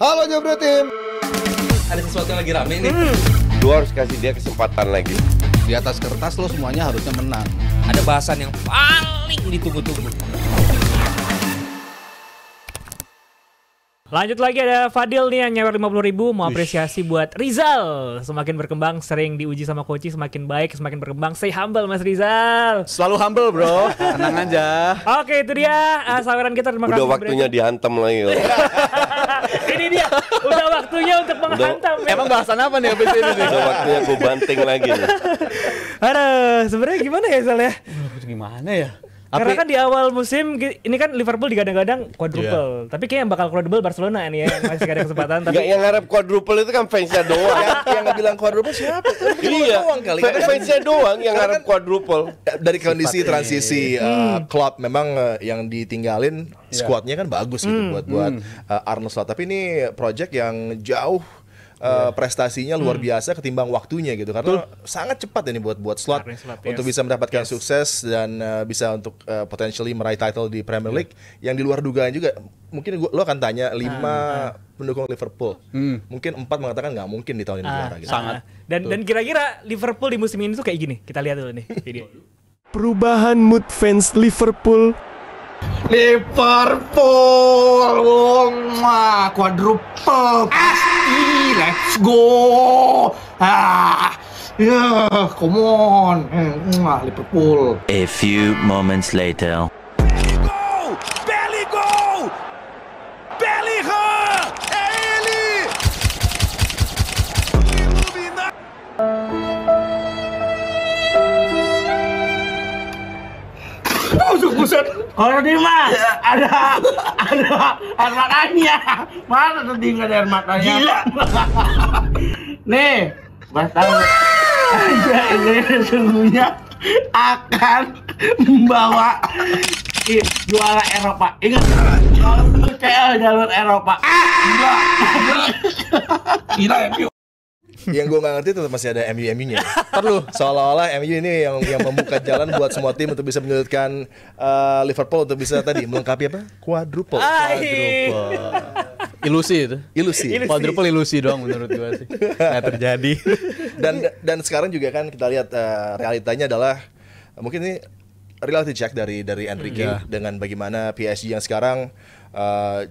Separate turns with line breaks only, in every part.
Halo Jabro Tim.
Ada sesuatu yang lagi rame nih.
Lu harus kasih dia kesempatan lagi.
Di atas kertas lo semuanya harusnya menang.
Ada bahasan yang paling ditunggu-tunggu.
Lanjut lagi, ada Fadil nih yang nyewer 50.000 mau apresiasi buat Rizal. Semakin berkembang, sering diuji sama Koci, semakin baik, semakin berkembang. Stay humble Mas Rizal.
Selalu humble bro. Tenang aja.
Oke, itu dia saweran kita. Terima kasih.
Udah waktunya dihantam lagi.
Ini dia, udah waktunya untuk menghantam.
Emang bahasan apa nih abis ini nih?
Udah waktunya gue banting lagi nih.
Aduh, sebenarnya gimana ya Zal ya?
Gimana ya?
Karena kan di awal musim ini kan Liverpool digadang-gadang quadruple, tapi kayaknya yang bakal quadruple Barcelona nih ya, yang masih gak ada kesempatan. Tapi
Nggak, yang ngarep quadruple itu kan fansnya doang.
Yang bilang quadruple siapa?
Iya,
Doang kali.
fansnya doang yang ngarep quadruple.
Dari kondisi transisi Klopp memang yang ditinggalin squadnya kan bagus gitu buat Arne Slot, tapi ini project yang jauh prestasinya luar biasa ketimbang waktunya gitu, karena sangat cepat ini buat Slot untuk bisa mendapatkan sukses dan bisa untuk potentially meraih title di Premier League yang di luar dugaan juga. Mungkin lo akan tanya 5 pendukung Liverpool, mungkin 4 mengatakan nggak mungkin di tahun ini juara gitu.
sangat. Dan kira-kira Liverpool di musim ini tuh kayak gini. Kita lihat dulu nih video.
Perubahan mood fans Liverpool.
Quadruple pasti, let's go. Come on, Liverpool.
A few moments later.
Buset, kalau di mas ada air matanya. Mana tadi nggak ada air matanya? Gila. Nih, Mas tahu. Ini sesungguhnya akan membawa juara Eropa. Ingat, kayak jalur Eropa. Gila ya.
Yang gue nggak ngerti tetap masih ada MU-nya. Perlu seolah-olah MU ini yang membuka jalan buat semua tim untuk bisa menyulitkan Liverpool untuk bisa tadi melengkapi apa? Quadruple.
Ilusi itu.
Ilusi.
Quadruple ilusi doang menurut gue sih. Nggak terjadi.
Dan sekarang juga kan kita lihat realitanya adalah mungkin ini reality check dari Enrique dengan bagaimana PSG yang sekarang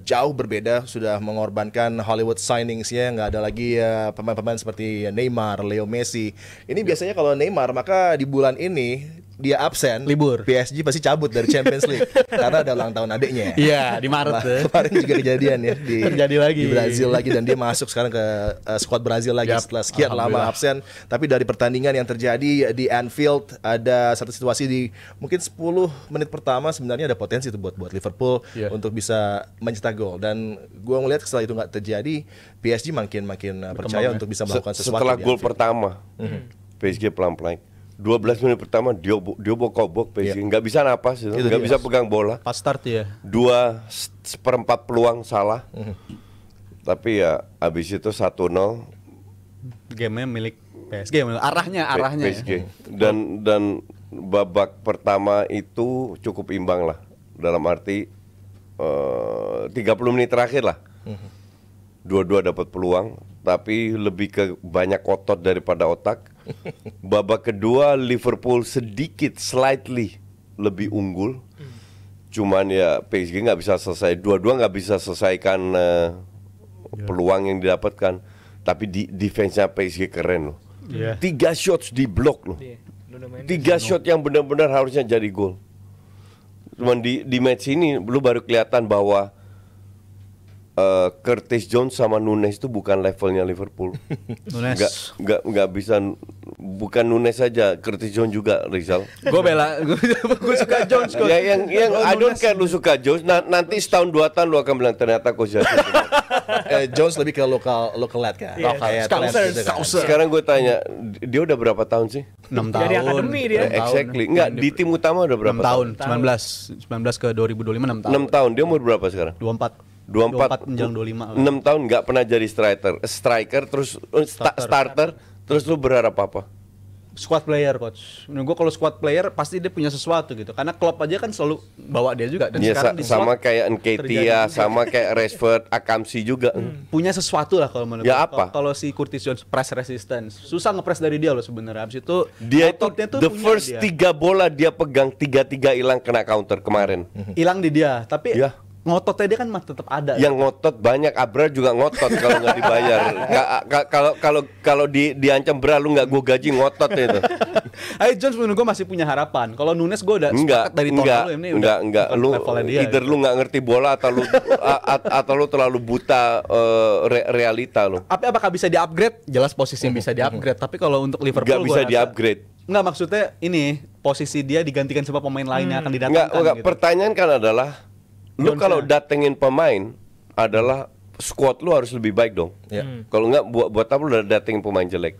jauh berbeda, sudah mengorbankan Hollywood signingsnya, nggak ada lagi pemain-pemain seperti Neymar, Leo Messi. Ini biasanya kalau Neymar maka di bulan ini dia absen,
libur.
PSG pasti cabut dari Champions League karena ada ulang tahun adiknya.
Iya, di Maret tuh.
Kemarin juga kejadian ya
terjadi lagi
di Brazil lagi, dan dia masuk sekarang ke squad Brazil lagi setelah sekian lama absen. Tapi dari pertandingan yang terjadi di Anfield, ada satu situasi di mungkin 10 menit pertama sebenarnya ada potensi tuh buat Liverpool untuk bisa mencetak gol, dan gue ngelihat setelah itu nggak terjadi, PSG makin percaya untuk bisa melakukan sesuatu.
Setelah gol pertama, PSG pelan-pelan. 12 menit pertama dia bokok PSG, nggak bisa napas, nggak bisa pegang bola.
Pas start ya.
2/4 peluang salah. Tapi ya abis itu 1-0.
Game-nya milik PSG, arahnya
PSG. Dan babak pertama itu cukup imbang lah, dalam arti 30 menit terakhir lah. Dua-dua dapat peluang, tapi lebih ke banyak otot daripada otak. Babak kedua Liverpool sedikit slightly lebih unggul, cuman ya PSG nggak bisa selesai, dua-dua nggak bisa selesaikan peluang yang didapatkan. Tapi defense-nya PSG keren loh. 3 shots di blok loh. 3 shot yang benar-benar harusnya jadi gol. Cuman di match ini lu baru kelihatan bahwa Curtis Jones sama Nunes itu bukan levelnya Liverpool.
Nunes
nggak bisa, bukan Nunes saja, Curtis Jones juga, Rizal.
Gue suka Jones kok.
Ya, yang I don't care lu suka Jones. Nanti setahun 2 tahun lu akan bilang ternyata Coach Justin.
Jones lebih ke local lad kan.
Sekarang gue tanya, dia udah berapa tahun sih?
6 tahun.
Dari akademi dia.
Exactly. Enggak, di tim utama udah berapa
6 tahun? 19 ke 2025 6 tahun.
6 tahun. Dia umur berapa sekarang?
24 menjelang 25.
6 tahun nggak pernah jadi striker terus starter, terus lu berharap apa?
Squad player coach. Menurut gue kalau squad player pasti dia punya sesuatu gitu. Karena Klopp aja kan selalu bawa dia juga. Dan
Ya,
sekarang di
sama
slot
kayak Nketiah, sama kayak Rashford, Akamsi juga.
punya sesuatu lah kalau menurut
Ya,
gue.
apa?
Kalau si Curtis Jones press resistance, susah ngepres dari dia loh sebenarnya. Habis itu
Dia itu
ototnya tuh
the
punya
first
dia.
3 bola dia pegang 3-3 hilang kena counter kemarin.
Hilang di dia, tapi
Ya.
ngototnya dia kan tetap ada.
Yang ngotot banyak, Abra juga ngotot kalau nggak dibayar. Kalau diancam Bra lu nggak gue gaji ngotot itu.
Ayo Jones menurut gue masih punya harapan. Kalau Nunes gue udah sepakat dari tahun lalu ini udah
enggak.
bukan
Lu
levelnya dia.
either lu nggak ngerti bola atau lu terlalu buta realita lu.
Tapi apakah bisa di-upgrade? Jelas posisi yang bisa di-upgrade. Tapi kalau untuk Liverpool
Nggak bisa
gua rasa-
di-upgrade.
Nggak, maksudnya ini posisi dia digantikan sama pemain lain yang akan didatangkan.
Enggak,
gitu.
pertanyaan kan adalah lu
Jones-nya.
kalau datengin pemain adalah squad lu harus lebih baik dong.
Ya.
Kalau enggak buat apa lu datengin pemain jelek?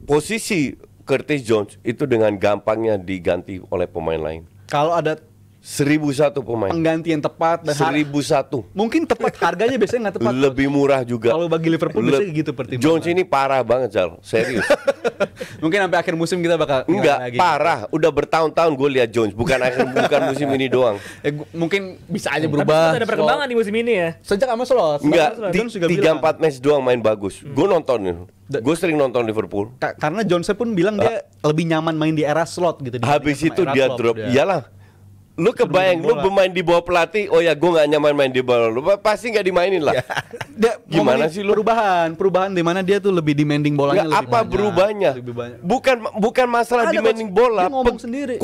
Posisi Curtis Jones itu dengan gampangnya diganti oleh pemain lain.
Kalau ada
1001 pemain.
pengganti yang tepat dan
1001.
mungkin tepat harganya biasanya nggak tepat.
Lebih murah juga.
Kalau bagi Liverpool biasanya gitu pertimbangan.
Jones ini parah banget, Jal. Serius.
Mungkin sampai akhir musim kita bakal
Enggak,
lagi.
parah. Udah bertahun-tahun gue lihat Jones, bukan musim ini doang.
Mungkin bisa aja
Tapi
berubah.
ada perkembangan di musim ini ya.
Sejak sama Slot.
Enggak,
Jones juga bilang.
3-4 match doang main bagus. Gue nontonin. Gue sering nonton Liverpool.
Karena Jones pun bilang dia lebih nyaman main di era Slot gitu.
Habis
dibandingkan
itu
sama era
dia
Klopp
drop.
dia.
Iyalah. Lu kebayang, lu
bola.
bermain di bawah pelatih, oh ya gue gak nyaman main di bawah lu, pasti gak dimainin lah.
Dia
Gimana
ngomongin
sih lu?
perubahan di mana dia tuh lebih demanding bolanya
Nggak,
lebih
apa
banyak,
berubahnya?
lebih banyak.
Bukan masalah
Ada,
demanding
Coach.
bola.
Dia ngomong sendiri.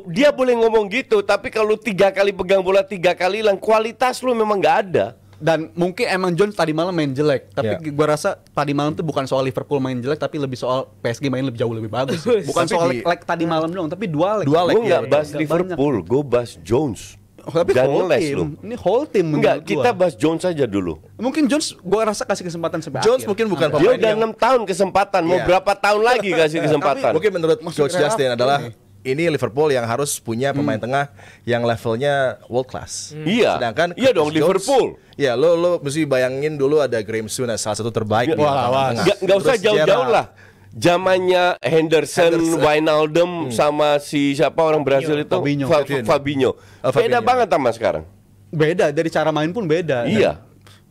Dia boleh ngomong gitu, tapi kalau 3 kali pegang bola 3 kali hilang, kualitas lu memang gak ada.
Dan mungkin emang Jones tadi malam main jelek, tapi
Ya.
gua rasa tadi malam tuh bukan soal Liverpool main jelek, tapi lebih soal PSG main lebih jauh lebih bagus. Bukan
Tapi
soal
di-
leg tadi malam doang, tapi dua leg.
Dua leg,
Gue gak
iya,
bahas
Nggak
Liverpool, gue bahas Jones.
Tapi
Dan
whole
ngeles
team.
lu.
Ini whole team
Enggak,
menurut
kita
gua.
bahas Jones aja dulu.
Mungkin Jones gua rasa kasih kesempatan sampai
Jones
akhir.
mungkin bukan
Dia
pemain
udah
yang
6 tahun kesempatan, mau
Iya.
berapa tahun lagi kasih kesempatan?
mungkin menurut
Maksud
Coach
Rafa
Justin adalah
nih.
ini Liverpool yang harus punya pemain tengah yang levelnya world class.
Iya.
Sedangkan
Iya
Curtis
dong,
Jones-
Liverpool.
Ya, lo mesti bayangin dulu ada Graham Souness, salah satu terbaik di lapangan tengah.
Nggak usah
Terus
jauh-jauh
Gerrard.
lah. Zamannya Henderson, Wijnaldum sama si siapa orang Brazil itu
Fabinho.
Fabinho.
Oh,
Beda
Fabinho.
banget sama sekarang.
Beda dari cara main pun beda.
Iya.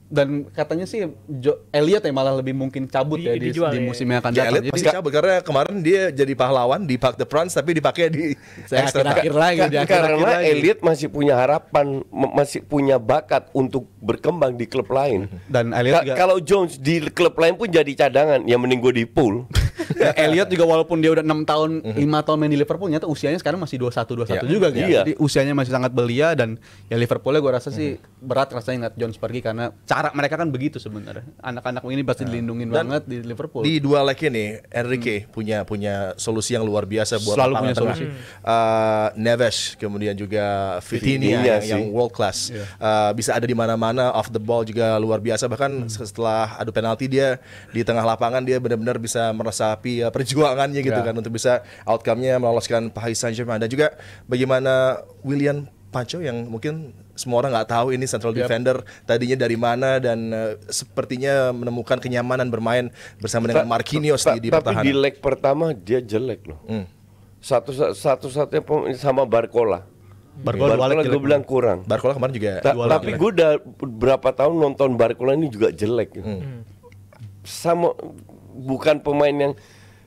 Dan katanya sih Elliot yang malah lebih mungkin cabut ya di
dijual, ya.
musim yang akan
Ya,
datang.
Elliot pasti cabut karena kemarin dia jadi pahlawan di Parc de France tapi dipakai di extra
akhir-akhir
time.
lagi di akhir-akhir
Karena
lagi.
Elliot masih punya harapan, masih punya bakat untuk berkembang di klub lain.
Dan Elliot juga
Kalau Jones di klub lain pun jadi cadangan, ya mending gue di pool.
Elliot juga walaupun dia udah 6 tahun, 5 tahun main di Liverpool, nyata usianya sekarang masih 21 juga gitu.
Iya.
Jadi usianya masih sangat belia dan ya Liverpoolnya gue rasa sih berat rasanya ngeliat Jones pergi karena cara mereka kan begitu sebenarnya. Anak-anak ini pasti dilindungin
Dan
banget di Liverpool.
Di dua leg ini Enrique punya solusi yang luar biasa buat
Selalu
lapangan
punya
tengah.
solusi.
Neves kemudian juga
Vitinha
Vitinha
sih.
yang world class. Bisa ada di mana-mana, off the ball juga luar biasa, bahkan setelah adu penalti dia di tengah lapangan dia benar-benar bisa meresapi perjuangannya gitu kan untuk bisa outcome-nya meloloskan Paris Saint-Germain. Dan juga bagaimana William Pacho yang mungkin semua orang nggak tahu ini central defender tadinya dari mana dan sepertinya menemukan kenyamanan bermain bersama dengan Marquinhos di
Tapi
pertahanan.
di leg pertama dia jelek loh. Satu-satunya sama Barcola. Barcola gue bilang kurang.
Barcola kemarin juga
Tapi gue udah berapa tahun nonton Barcola ini juga jelek. Sama bukan pemain yang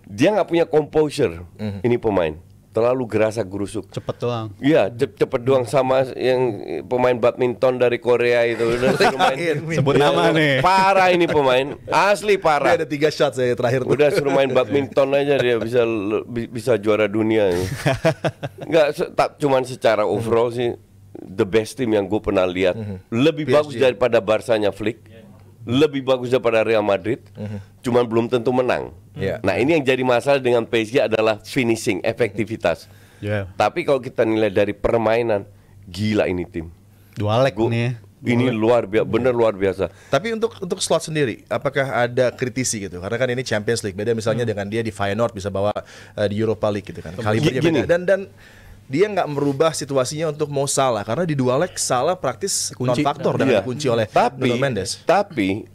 dia nggak punya composure. Ini pemain terlalu gerasa gerusuk.
cepet doang.
Iya, cepet doang sama yang pemain badminton dari Korea itu. Udah suruh main.
Sebut nama nih.
Parah ini pemain, asli
dia
parah.
ada 3 shot saya terakhir tuh.
Udah suruh main badminton aja dia bisa juara dunia. Enggak cuman secara overall sih the best team yang gue pernah lihat. Lebih
PSG.
bagus daripada Barsanya Flick. Lebih bagus daripada Real Madrid. Cuman belum tentu menang.
Iya.
Nah, ini yang jadi masalah dengan PSG adalah finishing, efektivitas.
Yeah.
Tapi kalau kita nilai dari permainan, gila ini tim.
Dua leg
Gua-
nih.
Ini luar biasa, bener luar biasa.
Tapi untuk slot sendiri, apakah ada kritisi gitu? Karena kan ini Champions League, beda misalnya dengan dia di Feyenoord bisa bawa di Europa League gitu kan. Kalibernya
Gini.
beda. Dan dia nggak merubah situasinya untuk Mo Salah karena di dua leg Salah praktis
Kunci.
non-faktor dan
Iya.
dikunci oleh Nuno Mendes.
Tapi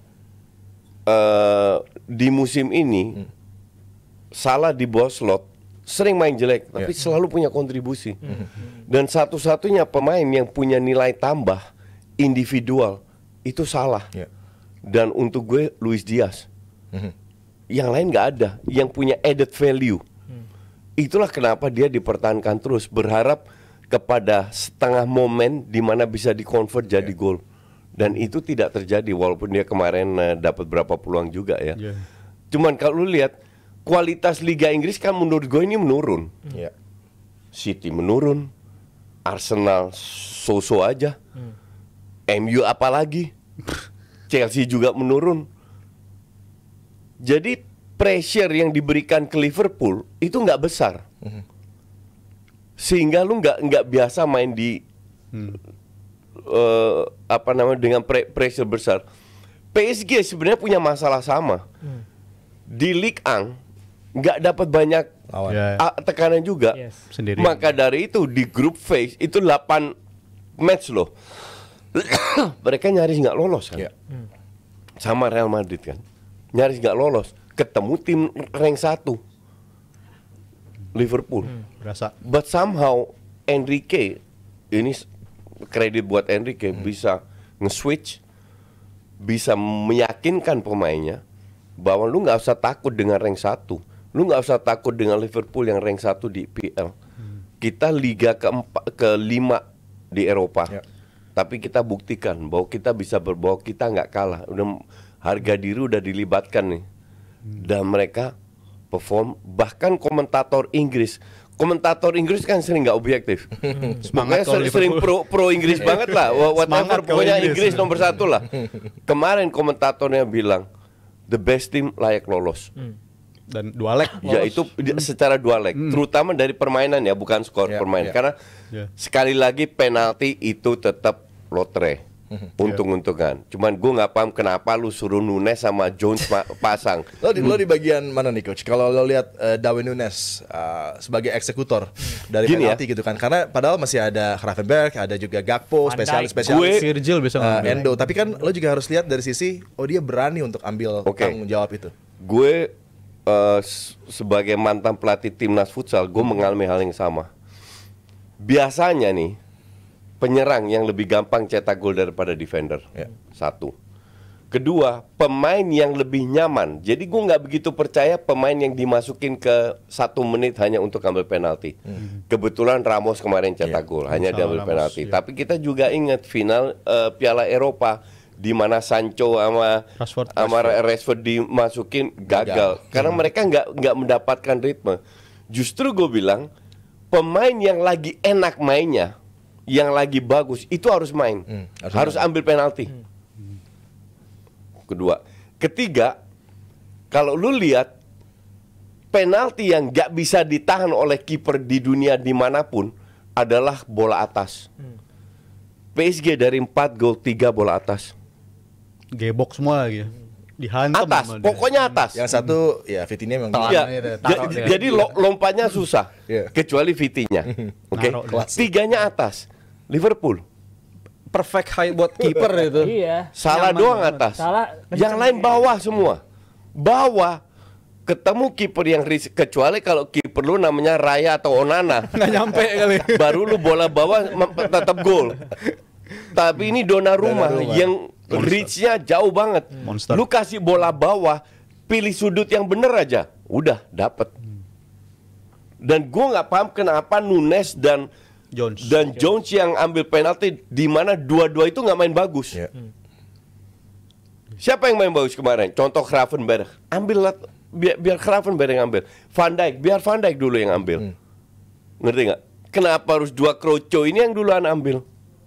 di musim ini Salah di bawah slot sering main jelek, tapi selalu punya kontribusi. Dan satu-satunya pemain yang punya nilai tambah individual itu Salah. Dan untuk gue Luis Diaz. Yang lain nggak ada yang punya added value. Itulah kenapa dia dipertahankan terus, berharap kepada setengah momen di mana bisa dikonvert jadi gol. Dan itu tidak terjadi walaupun dia kemarin dapat berapa peluang juga ya. Cuman kalau lu lihat kualitas Liga Inggris kan menurut gue ini menurun. City menurun, Arsenal so-so aja, MU apalagi, Chelsea juga menurun. Jadi pressure yang diberikan ke Liverpool itu nggak besar, sehingga lu nggak biasa main di dengan pressure besar. PSG sebenarnya punya masalah sama. Di Ligue 1 nggak dapat banyak tekanan juga. Maka dari itu di grup phase itu 8 match loh. Mereka nyaris nggak lolos kan. Sama Real Madrid kan. Nyaris nggak lolos. Ketemu tim rank 1 Liverpool. But somehow Enrique, ini kredit buat Enrique, bisa nge-switch, bisa meyakinkan pemainnya bahwa lu nggak usah takut dengan rank 1, lu nggak usah takut dengan Liverpool yang rank 1 di PL. Kita liga ke-5 di Eropa, tapi kita buktikan bahwa kita bisa bahwa kita nggak kalah. Udah harga diri udah dilibatkan nih, dan mereka perform. Bahkan komentator Inggris kan sering nggak objektif. Semangat sering pro Inggris banget lah. Whatever, pokoknya Inggris nomor 1 lah. Kemarin komentatornya bilang the best team layak lolos.
Dan 2 leg lolos.
Ya itu secara 2 leg, terutama dari permainan ya, bukan skor permainan. Karena sekali lagi penalti itu tetap lotre. Untung-untungan. Cuman gue nggak paham kenapa lu suruh Nunes sama Jones pasang.
Lo di bagian mana nih coach? Kalau lo lihat Darwin Nunes sebagai eksekutor dari penalti gitu kan? Karena padahal masih ada Gravenberch, ada juga Gakpo, spesialis
Virgil bisa
Endo. Tapi kan lo juga harus lihat dari sisi dia berani untuk ambil tanggung jawab itu.
Gue sebagai mantan pelatih timnas futsal, gue mengalami hal yang sama. Biasanya nih penyerang yang lebih gampang cetak gol daripada defender. 1. Kedua, pemain yang lebih nyaman. Jadi gue nggak begitu percaya pemain yang dimasukin ke 1 menit hanya untuk ambil penalti. Kebetulan Ramos kemarin cetak gol, hanya diambil penalti. Tapi kita juga ingat final Piala Eropa di mana Sancho sama Rashford dimasukin gagal. Karena mereka nggak mendapatkan ritme. Justru gue bilang pemain yang lagi enak mainnya, yang lagi bagus itu harus main, harus ambil penalti. Kedua, ketiga, kalau lu lihat penalti yang gak bisa ditahan oleh kiper di dunia dimanapun adalah bola atas. PSG dari 4 gol 3 bola atas.
Gebok semua lagi. Dihantam
atas, pokoknya atas.
Yang satu ya Vitinha memang
jadi lompatnya susah, kecuali Vitinha. Oke, 3-nya atas. Liverpool
perfect height buat kiper itu.
Salah doang atas. Yang lain bawah semua. Bawah ketemu kiper yang kecuali kalau kiper lu namanya Raya atau Onana.
Nggak nyampe kali.
Baru lu bola bawah tetap gol. Tapi ini Donnarumma yang reach-nya jauh banget. Monster. Lu kasih bola bawah, pilih sudut yang bener aja, udah dapet. Dan gua nggak paham kenapa Nunes dan Jones yang ambil penalti di mana dua-dua itu nggak main bagus. Siapa yang main bagus kemarin? Contoh Gravenberch, ambil biar Gravenberch yang ambil. Van Dijk, biar Van Dijk dulu yang ambil. Ngerti nggak? Kenapa harus 2 kroco ini yang duluan ambil?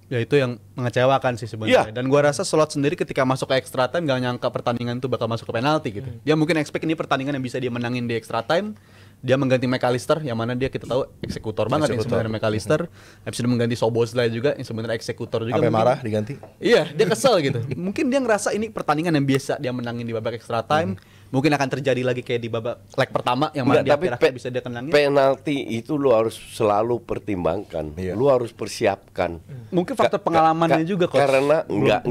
Ya itu yang mengecewakan sih sebenarnya. Dan gua rasa Slot sendiri ketika masuk ke extra time nggak nyangka pertandingan itu bakal masuk ke penalti gitu. Dia mungkin expect ini pertandingan yang bisa dia menangin di extra time. Dia mengganti McAllister yang mana dia kita tahu eksekutor banget yang sebenarnya McAllister. Habis itu mengganti Szoboszlai juga yang sebenarnya eksekutor juga.
Sampai marah diganti.
Iya, dia kesel gitu. Mungkin dia ngerasa ini pertandingan yang biasa dia menangin di babak extra time. Mungkin akan terjadi lagi kayak di babak leg pertama yang mana dia akhir bisa dia tenangin.
Penalti itu lu harus selalu pertimbangkan. Lu harus persiapkan.
Mungkin faktor pengalamannya juga kok.
Karena enggak.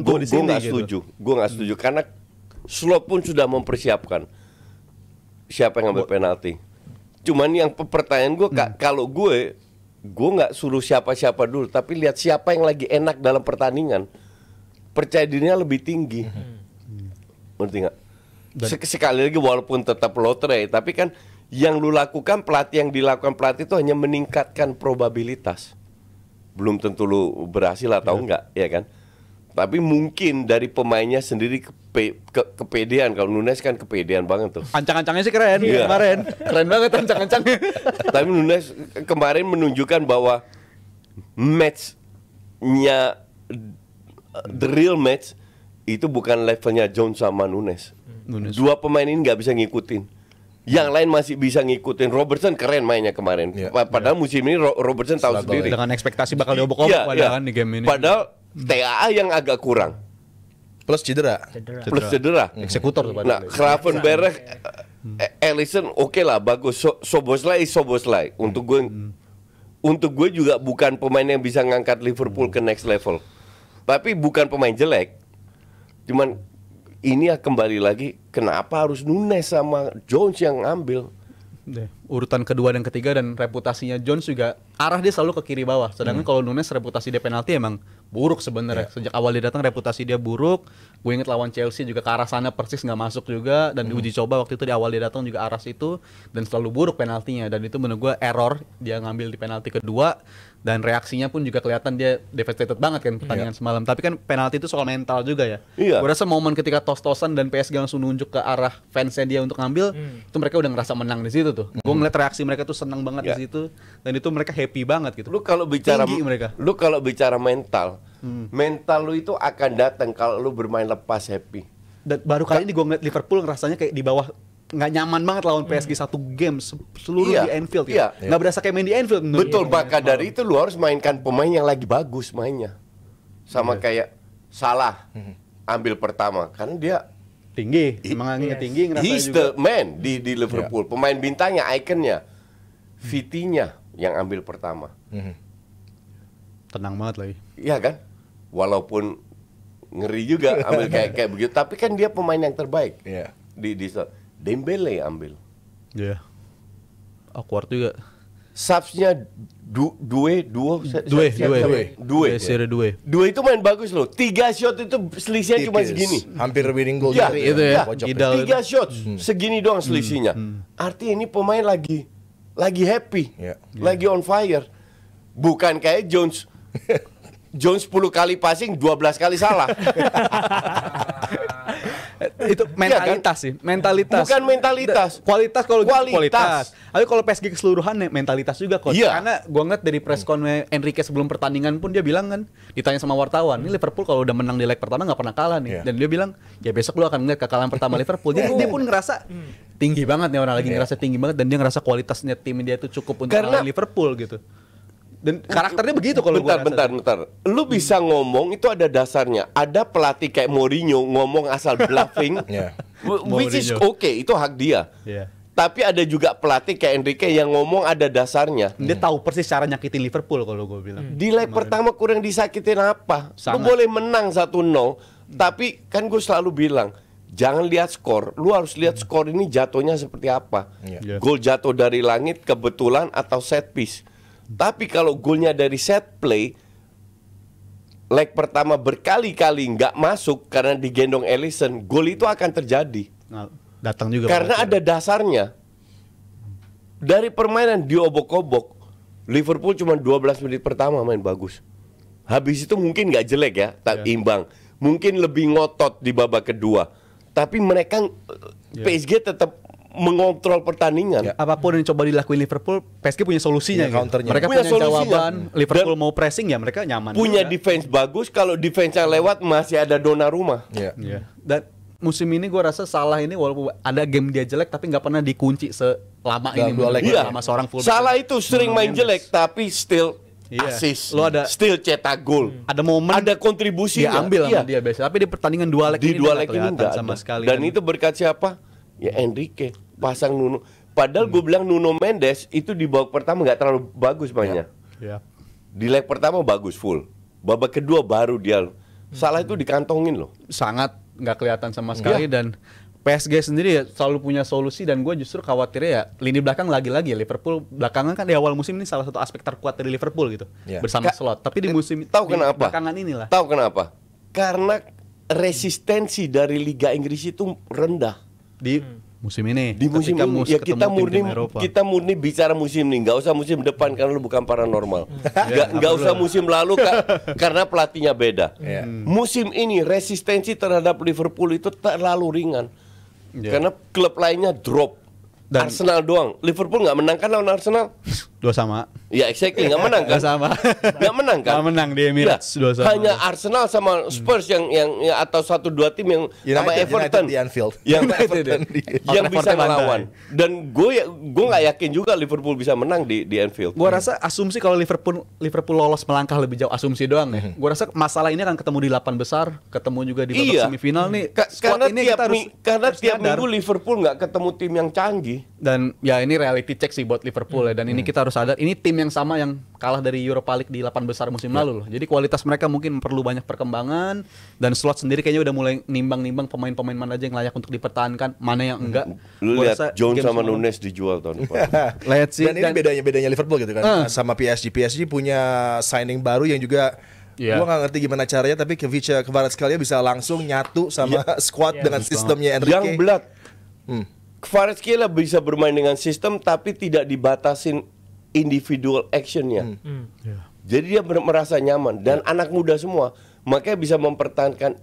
Gue nggak setuju karena Slot pun sudah mempersiapkan. siapa yang ngambil penalti. Cuman yang pertanyaan gue, kalau gue nggak suruh siapa-siapa dulu, tapi lihat siapa yang lagi enak dalam pertandingan. Percaya dirinya lebih tinggi. Ngerti nggak? Sekali lagi walaupun tetap lotre, tapi kan yang lu lakukan yang dilakukan pelatih itu hanya meningkatkan probabilitas. Belum tentu lu berhasil atau enggak, ya kan? Tapi mungkin dari pemainnya sendiri kepedean. Kalau Nunes kan kepedean banget tuh.
Ancang-ancangnya sih keren kemarin. Keren banget ancang-ancangnya.
Tapi Nunes kemarin menunjukkan bahwa match-nya, the real match itu bukan levelnya Jones sama Nunes. Dua pemain ini nggak bisa ngikutin. Yang lain masih bisa ngikutin. Robertson keren mainnya kemarin. Padahal musim ini Robertson tahu sendiri.
Dengan ekspektasi bakal diobok-obok padahal di game ini.
Padahal TAA yang agak kurang.
Plus cedera.
Eksekutor. Nah, Gravenberch, Alisson oke lah, bagus. Soboslai untuk gue juga bukan pemain yang bisa ngangkat Liverpool ke next level. Tapi bukan pemain jelek. Cuman ini kembali lagi, kenapa harus Nunes sama Jones yang ambil?
Urutan kedua dan ketiga dan reputasinya Jones juga arah dia selalu ke kiri bawah. Sedangkan kalau Nunes reputasi dia penalti emang buruk sebenarnya. Sejak awal dia datang reputasi dia buruk. Gue inget lawan Chelsea juga ke arah sana persis nggak masuk juga, dan diuji coba waktu itu di awal dia datang juga arah situ dan selalu buruk penaltinya, dan itu menurut gue error dia ngambil di penalti kedua. Dan reaksinya pun juga kelihatan dia devastated banget kan pertandingan semalam. Tapi kan penalti itu soal mental juga ya. Gue rasa momen ketika tos-tosan dan PSG langsung nunjuk ke arah fansnya dia untuk ngambil, itu mereka udah ngerasa menang di situ tuh. Gue ngeliat reaksi mereka tuh senang banget di situ, dan itu mereka happy banget gitu.
Lu kalau bicara mental, mental lu itu akan datang kalau lu bermain lepas happy.
Dan baru kali ini gue ngeliat Liverpool ngerasanya kayak di bawah, nggak nyaman banget lawan PSG satu game seluruh di Anfield ya. Nggak berasa kayak main di Anfield.
Betul, maka dari itu lu harus mainkan pemain yang lagi bagus mainnya. Sama kayak Salah ambil pertama karena dia
tinggi, semangatnya tinggi, ngerasa
he's
juga.
the man di Liverpool. Pemain bintangnya, ikonnya, Vitinya yang ambil pertama.
Tenang banget lagi.
Iya kan? Walaupun ngeri juga ambil kayak begitu, tapi kan dia pemain yang terbaik. Di Dembele ambil.
Awkward juga.
Subsnya Due itu main bagus loh. 3 shot itu selisihnya cuma segini.
Hampir winning goal
ya,
gitu
ya. 3
ya.
shot segini doang selisihnya. Artinya ini pemain lagi happy, lagi on fire. Bukan kayak Jones. Jones 10 kali passing, 12 kali salah.
Itu mentalitas sih, mentalitas.
Bukan mentalitas.
Kualitas kalau kualitas. Tapi kalau PSG keseluruhan mentalitas juga kok. Karena gua ngeliat dari press conference Enrique sebelum pertandingan pun dia bilang kan, ditanya sama wartawan, ini Liverpool kalau udah menang di leg pertama nggak pernah kalah nih. Dan dia bilang, ya besok lu akan ngeliat kekalahan pertama Liverpool. Jadi dia pun ngerasa tinggi banget nih, orang lagi ngerasa tinggi banget, dan dia ngerasa kualitasnya tim dia itu cukup untuk ngalahin Liverpool gitu. Dan karakternya begitu kalau
bentar. Lu bisa ngomong itu ada dasarnya. Ada pelatih kayak Mourinho ngomong asal bluffing, which is okay, itu hak dia. Tapi ada juga pelatih kayak Enrique yang ngomong ada dasarnya.
Dia tahu persis cara nyakitin Liverpool kalau gue bilang.
Di leg pertama kurang disakitin apa? Lu boleh menang 1-0, tapi kan gue selalu bilang, jangan lihat skor. Lu harus lihat skor ini jatuhnya seperti apa. Gol jatuh dari langit kebetulan atau set piece. Tapi kalau golnya dari set play, leg pertama berkali-kali nggak masuk karena digendong Alisson, gol itu akan terjadi.
Datang juga.
Karena ada dasarnya. Dari permainan diobok-obok, Liverpool cuma 12 menit pertama main bagus. Habis itu mungkin nggak jelek ya, tapi imbang. Mungkin lebih ngotot di babak kedua. Tapi mereka PSG tetap mengontrol pertandingan.
Apapun yang coba dilakuin Liverpool, PSG punya solusinya.
Counternya.
Mereka punya jawaban. Liverpool mau pressing ya mereka nyaman.
Punya defense bagus. Kalau defense-nya lewat masih ada Donnarumma.
Dan musim ini gue rasa Salah ini walaupun ada game dia jelek, tapi nggak pernah dikunci selama ini. Sama seorang fullback.
Salah itu sering main jelek, tapi still assist.
Lo ada
still cetak gol.
Ada momen.
Ada kontribusi.
Dia ambil sama dia biasa. Tapi di pertandingan dua leg ini nggak sama sekali.
Dan itu berkat siapa? Ya Enrique. Pasang Nuno. Padahal gue bilang Nuno Mendes itu di babak pertama nggak terlalu bagus mainnya. Di leg pertama bagus full. Babak kedua baru dia. Salah itu dikantongin loh.
Sangat nggak kelihatan sama sekali. Dan PSG sendiri ya selalu punya solusi dan gue justru khawatirnya ya lini belakang lagi-lagi ya Liverpool belakangan kan di awal musim ini salah satu aspek terkuat dari Liverpool gitu bersama Slot. Tapi di musim belakangan inilah.
Tahu kenapa? Karena resistensi dari Liga Inggris itu rendah
di musim ini.
Di musim ini ya kita murni bicara musim ini, nggak usah musim depan karena lu bukan paranormal. Nggak usah musim lalu karena pelatihnya beda. Musim ini resistensi terhadap Liverpool itu terlalu ringan. Karena klub lainnya drop. Dan Arsenal doang. Liverpool nggak menang kan lawan Arsenal?
2-2.
Ya exactly nggak menang kan? Nggak menang kan?
Nggak menang di Emirates 2-2.
Hanya Arsenal sama Spurs yang atau 1-2 tim yang sama Everton
di Anfield
yang bisa melawan. Dan gue nggak yakin juga Liverpool bisa menang di Anfield.
Gue rasa asumsi kalau Liverpool lolos melangkah lebih jauh asumsi doang ya. Gue rasa masalah ini akan ketemu di 8 besar, ketemu juga di babak semifinal nih.
Karena tiap minggu Liverpool nggak ketemu tim yang canggih.
Dan ya ini reality check sih buat Liverpool ya. Dan ini kita harus sadar ini tim yang sama yang kalah dari Europa League di 8 besar musim lalu loh. Jadi kualitas mereka mungkin perlu banyak perkembangan dan Slot sendiri kayaknya udah mulai nimbang-nimbang pemain-pemain mana aja yang layak untuk dipertahankan, mana yang enggak.
Lu lihat Jones sama Nunes dijual tahun depan.
Lihat sih.
Dan ini bedanya Liverpool gitu kan sama PSG. PSG punya signing baru yang juga gue gak ngerti gimana caranya, tapi Kvaratskhelia bisa langsung nyatu sama squad dengan sistemnya Enrique.
Yang belat. Kvaratskhelia bisa bermain dengan sistem tapi tidak dibatasin individual actionnya. Jadi dia merasa nyaman dan anak muda semua, makanya bisa mempertahankan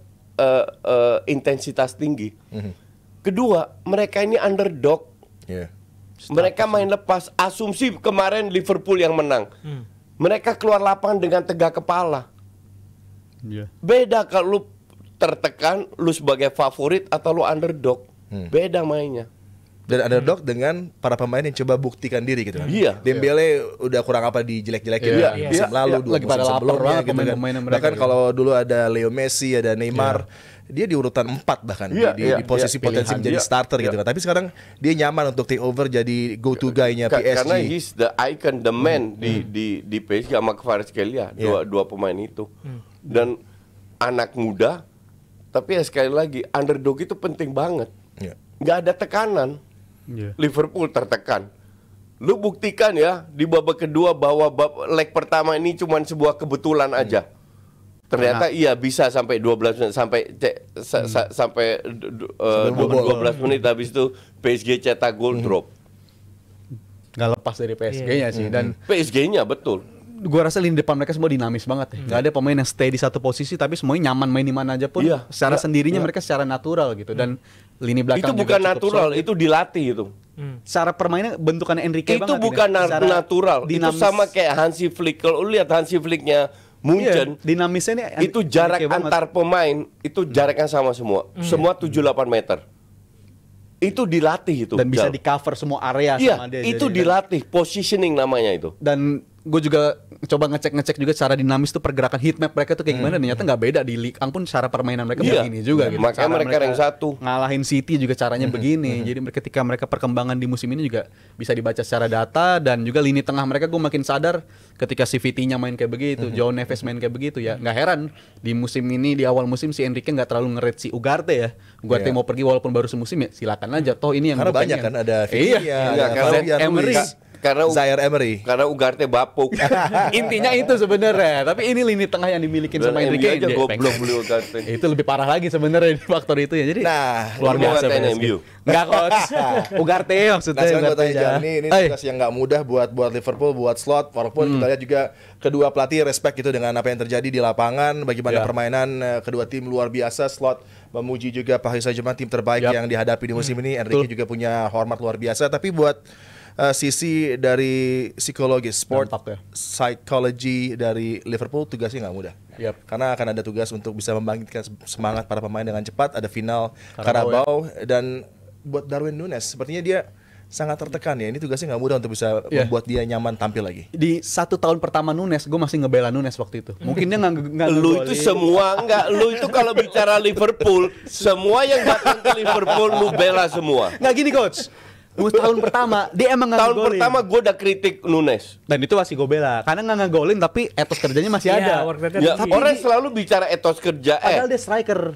intensitas tinggi. Kedua, mereka ini underdog. Mereka main lepas. Asumsi kemarin Liverpool yang menang. Mereka keluar lapangan dengan tegak kepala. Beda kalau lu tertekan, lu sebagai favorit atau lu underdog. Beda mainnya.
Dan underdog dengan para pemain yang coba buktikan diri gitu kan. Dembele udah kurang apa dijelek-jelekin musim lalu, dua musim sebelumnya gitu kan. Bahkan kalau dulu ada Leo Messi, ada Neymar, dia di urutan 4 bahkan di posisi potensi menjadi starter gitu kan. Tapi sekarang dia nyaman untuk take over jadi go to guy-nya PSG.
Karena he's the icon, the man di PSG sama Kvaratskhelia, dua pemain itu. Dan anak muda, tapi ya sekali lagi underdog itu penting banget. Nggak ada tekanan. Liverpool tertekan. Lu buktikan ya di babak kedua bahwa leg pertama ini cuma sebuah kebetulan aja. Ternyata bisa sampai 12 sampai 12 menit habis itu PSG cetak gol drop.
Nggak lepas dari PSG-nya sih dan
PSG-nya betul.
Gue rasa lini depan mereka semua dinamis banget ya. Gak ada pemain yang stay di satu posisi tapi semuanya nyaman main di mana aja pun. Secara sendirinya mereka secara natural gitu dan lini belakang
itu bukan natural, itu dilatih itu.
Cara permainan bentukan Enrique
itu bukan natural. Dinamis. Itu sama kayak Hansi Flick. Kalau lu lihat Hansi Flicknya Munchen,
dinamisnya nih,
itu jarak antar pemain itu jaraknya sama semua. Semua 7-8 meter. Itu dilatih itu.
Dan bisa di cover semua area sama dia.
Itu dilatih, positioning namanya itu.
Dan gue juga coba ngecek juga cara dinamis tuh pergerakan heatmap mereka tuh kayak gimana. Ternyata nggak beda di Ligue 1 pun cara permainan mereka begini juga. Gitu.
Makanya mereka rank 1.
Ngalahin City juga caranya begini. Jadi ketika mereka perkembangan di musim ini juga bisa dibaca secara data dan juga lini tengah mereka gue makin sadar ketika si Vitinha main kayak begitu, João Neves main kayak begitu ya. Nggak heran di musim ini di awal musim si Enrique nggak terlalu ngeret si Ugarte ya. Ugarte mau pergi walaupun baru semusim ya silakan aja. Toh ini yang
karena banyak kan ada Vitinha, ada
Emery.
Zaire Emery.
Karena Ugarte bapuk.
Intinya itu sebenarnya. Tapi ini lini tengah yang dimiliki sama Enrique.
Aja goblok beli Ugarte.
Itu lebih parah lagi sebenarnya faktor itu ya. Jadi
luar biasa.
Enggak coach. Ugarte maksudnya.
Nah, ini tugas yang nggak mudah buat Liverpool, buat Slot. Walaupun kita lihat juga kedua pelatih respect gitu dengan apa yang terjadi di lapangan. Bagaimana permainan kedua tim luar biasa. Slot memuji juga Paris Saint-Germain tim terbaik yang dihadapi di musim ini. Enrique juga punya hormat luar biasa. Tapi buat sisi dari psikologi sport psychology dari Liverpool tugasnya nggak mudah. Karena akan ada tugas untuk bisa membangkitkan semangat para pemain dengan cepat. Ada final Carabao dan buat Darwin Núñez sepertinya dia sangat tertekan ya. Ini tugasnya nggak mudah untuk bisa membuat dia nyaman tampil lagi.
Di 1 tahun pertama Núñez, gue masih ngebela Núñez waktu itu. Mungkin dia nggak
lu itu semua lu itu kalau bicara Liverpool, semua yang datang ke Liverpool lu bela semua.
Nggak gini coach. Tahun pertama dia emang
tahun pertama gue udah kritik Núñez
dan itu masih gue bela karena nggak ngegolin tapi etos kerjanya masih ada.
Orang selalu bicara etos kerja.
Padahal dia striker.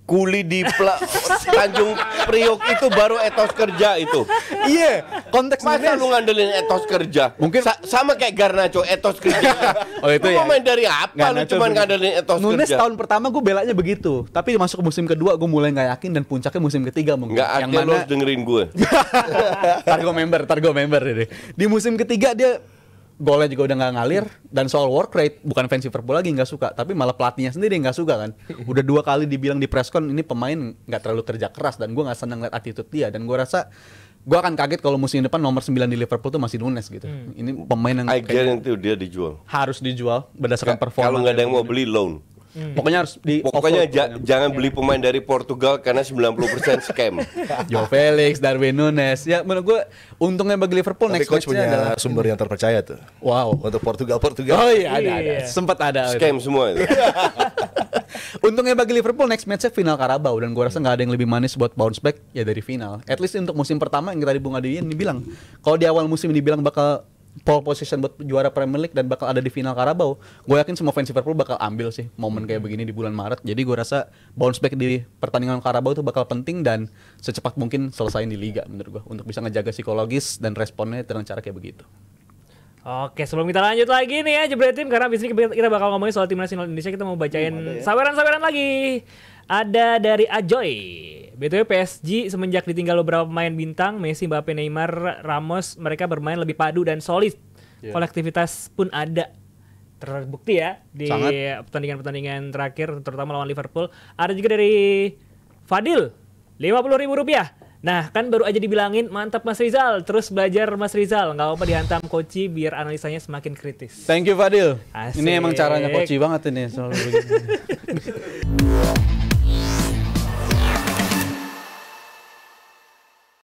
kuli di Tanjung Priok itu baru etos kerja itu.
Iya, konteks
Masa lu ngandelin etos kerja?
Mungkin
sama kayak Garnacho etos kerja.
Oh itu
lu
ya.
main dari apa? Lu
Garnacho
cuma
begitu.
ngandelin etos
Nunes
kerja.
tahun pertama gue belanya begitu, tapi masuk ke musim kedua gue mulai nggak yakin dan puncaknya musim ketiga mungkin.
Nggak ada, lu harus dengerin gue.
Targo member ini. Di musim ketiga dia golnya juga udah nggak ngalir, dan soal work rate bukan fans Liverpool lagi nggak suka, tapi malah pelatihnya sendiri nggak suka kan. Udah 2 kali dibilang di presscon ini pemain nggak terlalu kerja keras, dan gue nggak senang lihat attitude dia, dan gue rasa gue akan kaget kalau musim depan nomor 9 di Liverpool tuh masih Nunes gitu. Ini pemain yang
I guarantee dia dijual.
harus dijual berdasarkan performa.
Kalau nggak ada yang mau beli loan.
Pokoknya harus di
Pokoknya
offer.
jangan beli pemain dari Portugal karena 90% scam.
Joe Felix, Darwin Nunes. Ya menurut gue untungnya bagi Liverpool
Tapi
next
coach
match-nya adalah
punya sumber yang terpercaya tuh.
wow.
Untuk Portugal.
Oh iya ada. Sempat ada.
Scam semua itu.
Untungnya bagi Liverpool next match-nya final Carabao, dan gue rasa nggak ada yang lebih manis buat bounce back ya dari final. At least untuk musim pertama yang tadi Bung Adi dibilang, kalau di awal musim dibilang bakal pole position buat juara Premier League dan bakal ada di final Carabao, gue yakin semua fans Liverpool bakal ambil sih momen kayak begini di bulan Maret. Jadi gue rasa bounce back di pertandingan Carabao itu bakal penting dan secepat mungkin selesaiin di Liga menurut gue, untuk bisa ngejaga psikologis dan responnya dengan cara kayak begitu.
Oke, sebelum kita lanjut lagi nih ya Jebret Tim, karena abis ini kita bakal ngomongin soal timnas nasional Indonesia, kita mau bacain saweran-saweran lagi. Ada dari Ajoy. BTW PSG semenjak ditinggal beberapa pemain bintang, Messi, Mbappe, Neymar, Ramos, mereka bermain lebih padu dan solid. Kolektivitas pun ada. Terbukti ya di pertandingan-pertandingan terakhir, terutama lawan Liverpool. Ada juga dari Fadil, Rp50.000. Nah kan baru aja dibilangin mantap Mas Rizal, terus belajar Mas Rizal, nggak apa-apa dihantam Koci biar analisanya semakin kritis.
Thank you Fadil.
Asik.
Ini emang caranya Koci banget ini selalu begini.